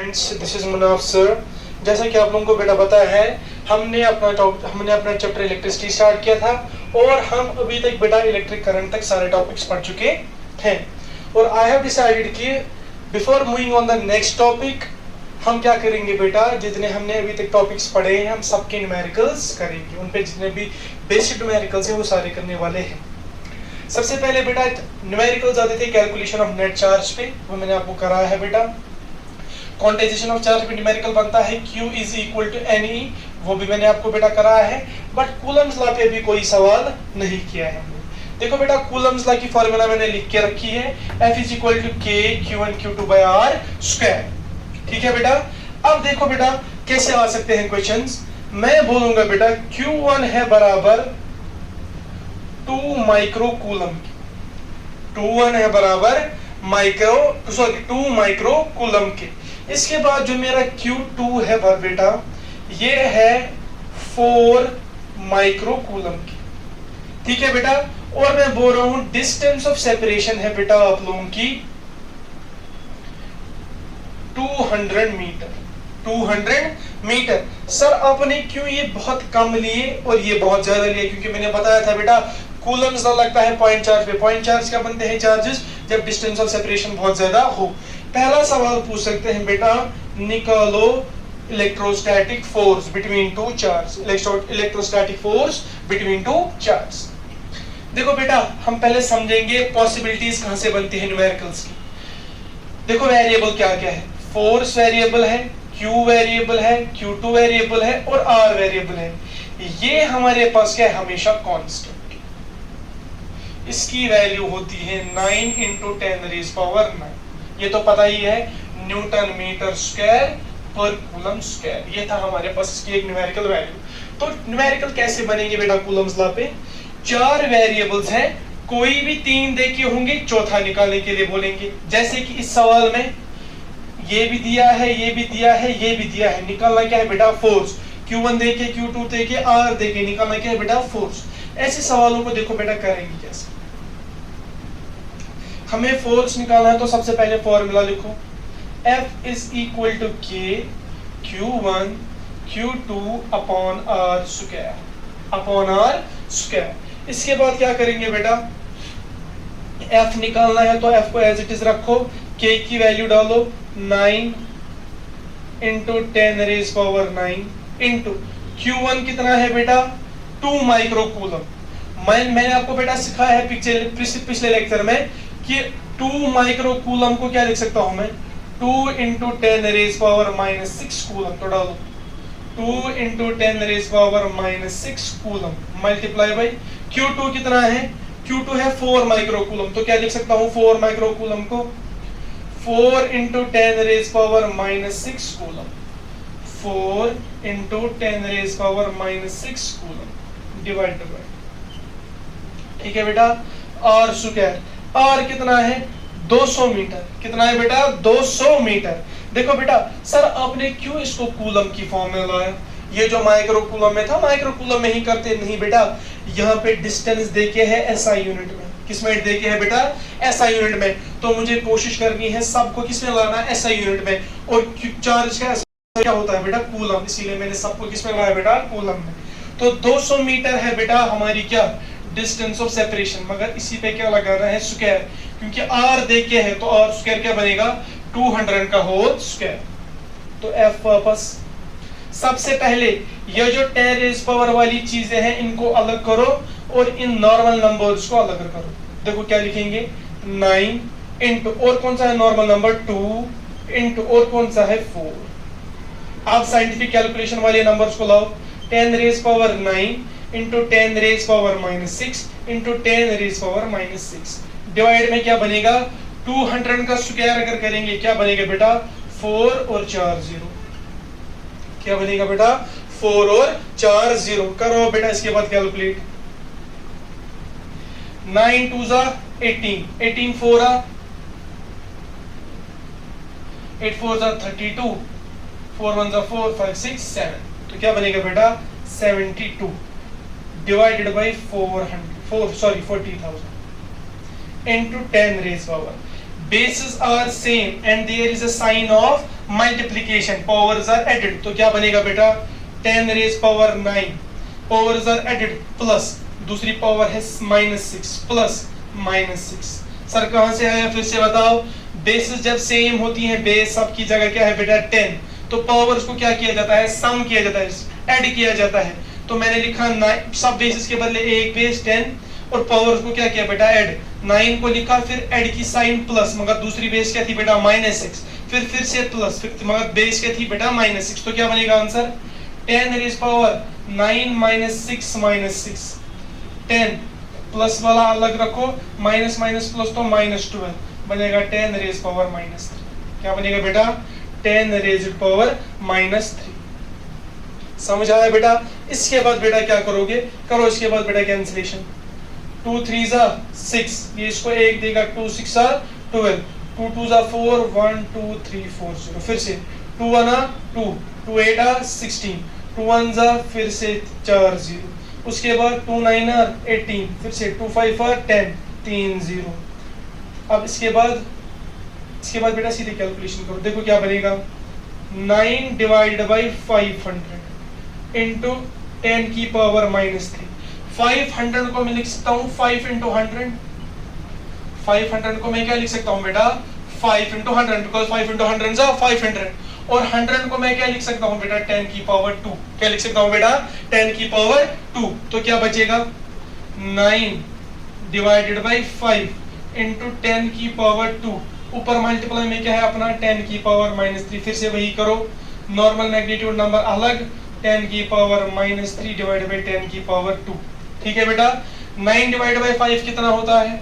Friends, this is Munaf sir. जैसा कि आप लोगों को बेटा पता है, हमने अपना चैप्टर इलेक्ट्रिसिटी स्टार्ट किया था और हम अभी तक बेटा इलेक्ट्रिक करंट तक सारे टॉपिक्स पढ़ चुके हैं। और आई हैव डिसाइडेड कि before moving on the next topic हम क्या करेंगे बेटा, जितने हमने अभी तक टॉपिक्स पढ़े हैं हम सबके न्यूमेरिकल्स करेंगे। उन पे जितने भी बेसिक न्यूमेरिकल्स हैं वो सारे करने वाले हैं। सबसे पहले बेटा न्यूमेरिकल्स आते थे कैलकुलेशन ऑफ नेट चार्ज पे, वो मैंने आपको कराया है बेटा। क्वांटाइजेशन ऑफ चार्ज पे न्यूमेरिकल बनता है Q is equal to NE, वो भी मैंने आपको बेटा कराया है। बट कूलम्स लॉ पे भी कोई सवाल नहीं किया है हमने। देखो बेटा कूलम्स लॉ की फॉर्मूला मैंने लिख के रखी है, F is equal to K Q1 Q2 by R square. ठीक है बेटा। अब देखो बेटा कैसे आ सकते हैं क्वेश्चंस। मैं बोलूंगा बेटा Q1 है बराबर 2 माइक्रो कूलम की, 2 है बराबर 2 माइक्रो कूलम के। इसके बाद जो मेरा Q2 है बेटा ये है 4 माइक्रो कूलम की। ठीक है बेटा। और मैं बोल रहा हूं डिस्टेंस ऑफ सेपरेशन है बेटा आप लोगों की 200 मीटर। 200 मीटर। सर आपने क्यों ये बहुत कम लिए और ये बहुत ज्यादा लिए? क्योंकि मैंने बताया था बेटा कूलम्स लगता है पॉइंट चार्ज पे। पॉइंट चार्ज क्या बनते हैं चार्जेस जब डिस्टेंस ऑफ सेपरेशन बहुत ज्यादा हो। पहला सवाल पूछ सकते हैं बेटा, निकालो electrostatic force between two charge. Electrostatic force between two charge. देखो बेटा हम पहले समझेंगे पॉसिबिलिटीज कहां से बनती है न्यूमेरिकल्स की। देखो वेरिएबल क्या क्या है, फोर्स वेरिएबल है, Q वेरिएबल है, Q2 वेरिएबल है और R वेरिएबल है। ये हमारे पास क्या है हमेशा कांस्टेंट। इसकी वैल्यू होती है 9 × 10⁻⁹। ये तो पता ही है, न्यूटन मीटर स्क्वायर पर कूलम स्क्वायर। ये था हमारे पास इसकी एक न्यूमेरिकल वैल्यू। तो न्यूमेरिकल कैसे बनेंगे बेटा कूलम्स लॉ पे? 4 वेरिएबल्स हैं, कोई भी 3 देखे होंगे, चौथा निकालने के लिए बोलेंगे। जैसे कि इस सवाल में ये भी दिया है, ये भी दिया है, ये भी दिया है। निकालना क्या है बेटा फोर्स। Q1 देके, Q2 देके, R देके, निकालना क्या है बेटा फोर्स। ऐसे सवालों को देखो बेटा करेंगे कैसे। हमें फोर्स निकालना है तो सबसे पहले फॉर्मूला लिखो, F is equal to K Q1 Q2 upon R square, upon R square. इसके बाद क्या करेंगे बेटा, F निकालना है तो F को एज इट इज रखो, K की वैल्यू डालो 9 × 10⁻⁹ इंटू Q1 कितना है बेटा 2 माइक्रो कूलम। मैंने आपको बेटा सिखाया है पिछले लेक्चर में कि 2 माइक्रो कूलम को क्या लिख सकता हूं मैं, 2 × 10⁻⁻6 कूलम। तो डालो 2 × 10⁻⁻6 कूलम मल्टीप्लाई बाई Q2 कितना है, Q2 है 4 माइक्रो कूलम। तो क्या लिख सकता हूं 4 माइक्रो कूलम को 4 × 10⁻⁻6 कूलम, 4 × 10⁻⁻6 कूलम डिवाइडेड बाय, ठीक है बेटा, R स्क्वायर। R कितना है 200 मीटर। कितना है बेटा 200 मीटर। देखो बेटा सर आपने क्यों इसको कूलम की फॉर्म में लाया? ये जो माइक्रो कूलम में था माइक्रो कूलम में ही करते। नहीं बेटा, यहाँ पे डिस्टेंस देके है SI यूनिट में। किसमें देके है बेटा SI यूनिट में। तो मुझे कोशिश करनी है सबको किसमें लाना है SI यूनिट में। और चार्ज का क्या होता है बेटा कूलम, इसीलिए मैंने सबको किसमें लाया बेटा कूलम में। तो 200 मीटर है बेटा हमारी क्या डिस्टेंस ऑफ सेपरेशन, मगर इसी पे क्या लगाना है स्क्वायर, क्योंकि R देके है तो R स्क्वायर क्या बनेगा 200 का होल स्क्वायर। तो F वापस सबसे पहले ये जो 10⁻⁻ वाली चीजें हैं इनको अलग करो और इन नॉर्मल नंबर्स को अलग करो। देखो क्या लिखेंगे 9 इंटू और कौन सा है नॉर्मल नंबर 2 इंटू और कौन सा है 4। आप साइंटिफिक कैलकुलेशन वाले नंबर्स को लाओ, 10⁻⁹ इंटू 10⁻⁻6 इंटू 10⁻⁻6 डिवाइड में क्या बनेगा 200 का स्क्वायर अगर करेंगे क्या बनेगा बेटा 4 और 4 0। क्या बनेगा बेटा 4 और 4 0। करो बेटा इसके बाद कैलकुलेट, 9 2 जा 18, 18 4 आ 8 4 जा 32, 4 1 जा 4 5 6 7। तो क्या बनेगा बेटा 72 divided by 40,000 into 10⁻⁻। bases are same and there is a sign of multiplication, powers are added, तो क्या बनेगा बेटा 10 raised power 9, powers are added plus दूसरी पावर है -6 प्लस -6। सर कहां से आया फिर से बताओ। बेसिस जब सेम होती हैं, बेस सब की जगह क्या है बेटा 10, तो पावर्स को क्या किया जाता है सम किया जाता है, ऐड किया जाता है। तो मैंने लिखा 9 सब बेसिस के बदले एक बेस 10 और पावर्स को क्या किया बेटा ऐड, 9 को लिखा फिर ऐड की साइन प्लस, मगर दूसरी बेस क्या थी बेटा -6, फिर से प्लस, फिर मगर बेस क्या थी बेटा -6। तो क्या बनेगा आंसर 10 रेज पावर 9 -6 10 प्लस वाला अलग रखो, माइनस माइनस प्लस तो -12 बनेगा 10 रेज पावर -3। क्या बनेगा बेटा 10 रेज पावर -3। समझ आया बेटा। इसके बाद बेटा क्या करोगे, करो इसके बाद बेटा कैंसिलेशन, 2 3 जा 6, ये इसको 1 देगा, 2 6 जा 12, 2 2 जा 4, 1 2 3 4 0, फिर से 2 1 2, 2 8 16, 2 1 जा फिर से 4 0, उसके बाद 2 9 18, फिर से 2 5 10 3 0। अब इसके बाद बेटा सीधे कैलकुलेशन करो, देखो क्या बनेगा 9 डिवाइडेड बाई 500 इंटू 10 की पावर -3। 500 को मैं लिख सकता हूँ 5 इंटू 100, 500 को मैं क्या लिख सकता हूँ बेटा 5 इंटू 100, बिकॉज 5 इंटू 100 जा 500, और 100 को मैं क्या लिख सकता हूँ बेटा 10 की पावर 2, क्या लिख सकता हूँ बेटा 10 की पावर 2। तो क्या बचेगा 9 डिवाइडेड बाई 5 इंटू 10 की पावर 2, ऊपर मल्टीप्लाई में क्या है अपना 10 की पावर -3, फिर से वही करो, नॉर्मल मैग्नीट्यूड नंबर अलग, 10 की पावर -3 डिवाइडेड बाई 10 की पावर 2। ठीक है बेटा। 9 डिवाइडेड बाई 5 कितना होता है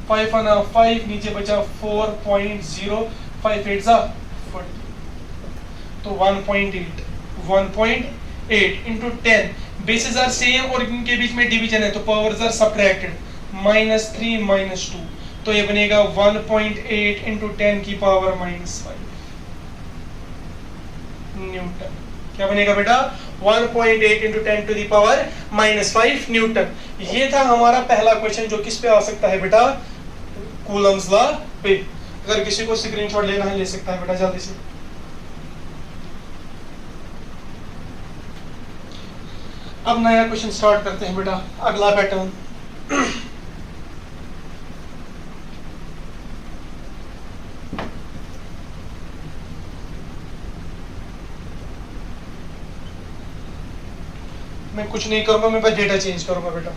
5 आना 5, नीचे बचा 4.0, 5 8 जा 40, तो 1.8 इंटू 10, बेसिस आर सेम और इनके बीच में डिवीजन है तो पावर्स आर सब्ट्रैक्टेड, -3 -2, तो ये बनेगा 1.8 इंटू 10 की पावर -5 न्यूटन। क्या बनेगा बेटा 1.8 into 10 to the power -5 newton. ये था हमारा पहला क्वेश्चन जो किस पे आ सकता है बेटा कूलम्स लॉ पे। अगर किसी को स्क्रीनशॉट लेना है ले सकता है बेटा जल्दी से। अब नया क्वेश्चन स्टार्ट करते हैं बेटा, अगला पैटर्न। मैं कुछ नहीं करूंगा, मैं बस डेटा चेंज करूंगा बेटा।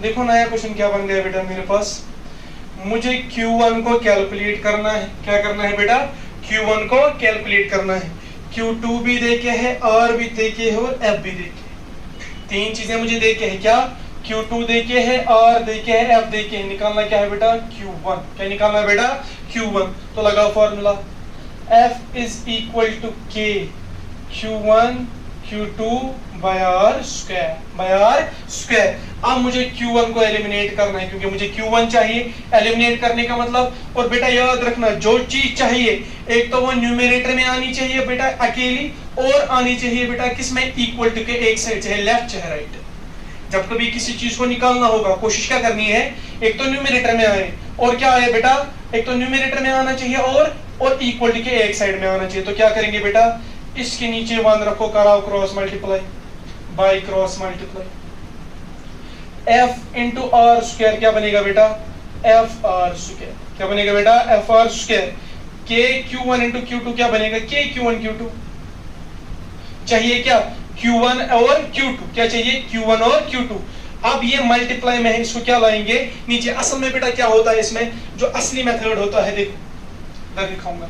देखो नया क्वेश्चन क्या बन गया बेटा मेरे पास। मुझे Q1 को कैलकुलेट करना है। क्या करना है बेटा Q1 को कैलकुलेट करना है। Q2 भी देके है, R भी देके है और F भी देके है। तीन चीजें मुझे देके है। क्या Q2 देके है, R देके है, F देके है। निकालना क्या है बेटा Q1। क्या निकालना है बेटा Q1। तो लगा formula F is equal to K Q1 Q2 by R square. अब मुझे Q1 को एलिमिनेट करना है क्योंकि मुझे Q1 चाहिए। एलिमिनेट करने का मतलब, और बेटा याद रखना जो चीज चाहिए एक तो वो न्यूमरेटर में आनी चाहिए बेटा अकेली, और आनी चाहिए बेटा किसमें इक्वल टू के एक साइड, चाहे लेफ्ट चाहे राइट। जब कभी किसी चीज को निकालना होगा कोशिश क्या करनी है, एक तो न्यूमरेटर में आए और क्या आए बेटा, एक तो न्यूमरेटर में आना चाहिए और इक्वल टू के एक साइड में आना चाहिए। तो क्या करेंगे बेटा, इसके नीचे 1 रखो, कराओ cross multiply by cross multiply, F into R square क्या बनेगा बेटा एफ आर स्क्वायर। क्या बनेगा बेटा एफ आर स्क्वायर। के Q1 इंटू Q2 क्या बनेगा के Q1 Q2। चाहिए क्या Q1 और Q2, क्या चाहिए Q1 और Q2। अब ये मल्टीप्लाई में है, इसको क्या लाएंगे नीचे। असल में बेटा क्या होता है इसमें, जो असली मेथड होता है देखो मैं दिखाऊंगा,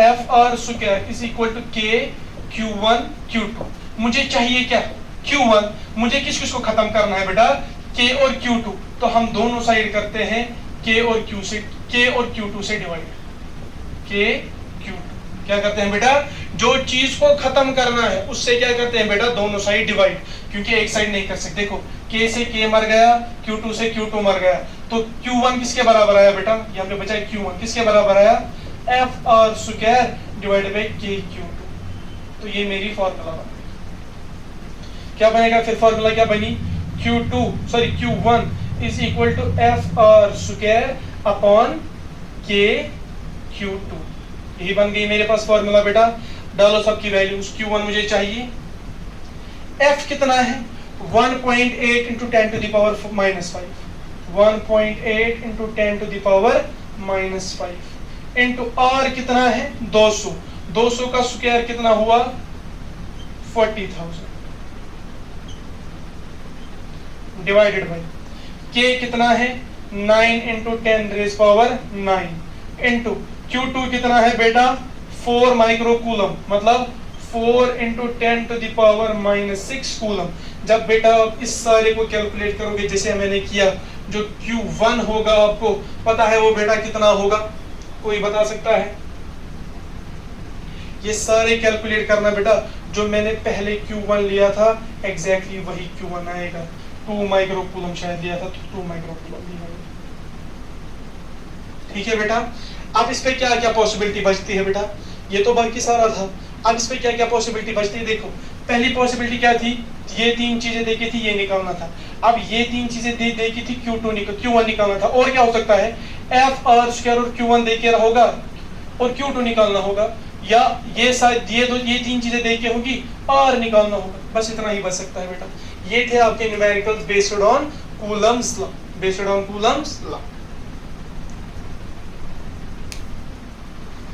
F R square is equal to K Q1 Q2। मुझे चाहिए क्या Q1, मुझे किस किस को खत्म करना है बेटा K और Q2। तो हम दोनों साइड करते हैं K और Q2 से डिवाइड, K Q2 क्या करते हैं बेटा, जो चीज को खत्म करना है उससे क्या करते हैं बेटा, दोनों साइड डिवाइड, क्योंकि एक साइड नहीं कर सकते। देखो k से k मर गया, q2 से q2 मर गया, तो q1 किसके बराबर आया बेटा, यहाँ पे बचा q1 किसके बराबर आया, f r square divided by k q2। तो ये मेरी फॉर्मूला बन गई। क्या बनेगा फिर फॉर्मूला, क्या बनी, q1 is equal to f r square upon k q2। यही बन गई मेरे पास फॉर्मूला बेटा। डालो सबकी वैल्यूज, q1 मुझे चाहिए, f कितना है 1.8 into 10 to the power -5, 1.8 into 10 to the power -5 into r कितना है 200, 200 का स्क्वायर कितना हुआ 40,000 डिवाइडेड बाई k कितना है 9 into 10 raise power 9 into Q2 कितना है बेटा 4 माइक्रो कूलम, मतलब 4 into 10 to the power -6 coulomb. जब बेटा आप इस सारे को कैलकुलेट करोगे जैसे मैंने किया, जो Q1 होगा आपको पता है वो बेटा कितना होगा, कोई बता सकता है? ये सारे कैलकुलेट करना बेटा, जो मैंने पहले Q1 लिया था एग्जैक्टली वही Q1 आएगा। 2 माइक्रो कूलम शायद लिया था, तो 2 माइक्रो कूलम लिया। ठीक है बेटा। अब इस पे क्या क्या पॉसिबिलिटी बचती है बेटा, ये तो बाकी सारा था। अब इस पे क्या क्या पॉसिबिलिटी बचती है, देखो पहली पॉसिबिलिटी क्या थी, ये तीन चीजें देखी थी, ये निकालना था। अब ये तीन चीजें देखी थी, Q1 निकालना था। और क्या हो सकता है, f r स्क्वायर और Q1 देके होगा और Q2 निकालना होगा, या ये शायद ये तीन चीजें देके होगी r निकालना होगा। बस इतना ही बच सकता है बेटा। ये थे आपके numericals based on Coulomb's law, based on Coulomb's law.